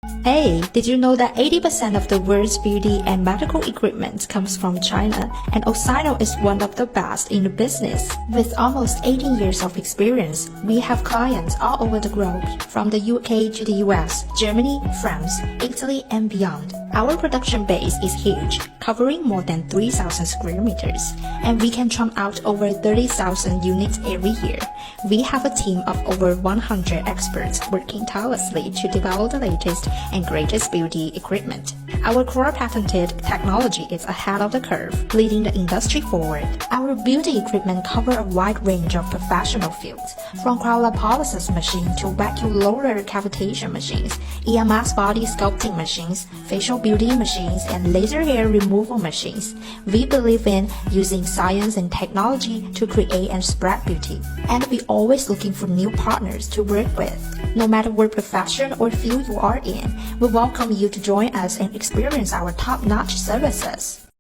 Hey, did you know that 80% of the world's beauty and medical equipment comes from China, and Osano is one of the best in the business? With almost 18 years of experience, we have clients all over the globe, from the UK to the US, Germany, France, Italy, and beyond. Our production base is huge, covering more than 3,000 square meters, and we can churn out over 30,000 units every year. We have a team of over 100 experts working tirelessly to develop the latest and greatest beauty equipment. Our core patented technology is ahead of the curve, leading the industry forward. Our beauty equipment cover a wide range of professional fields, from cryolipolysis machine to vacuum roller cavitation machines, EMS body sculpting machines, facial beauty machines, and laser hair removal machines. We believe in using science and technology to create and spread beauty, and we're always looking for new partners to work with. No matter what profession or field you are in, we welcome you to join us and experience our top-notch services.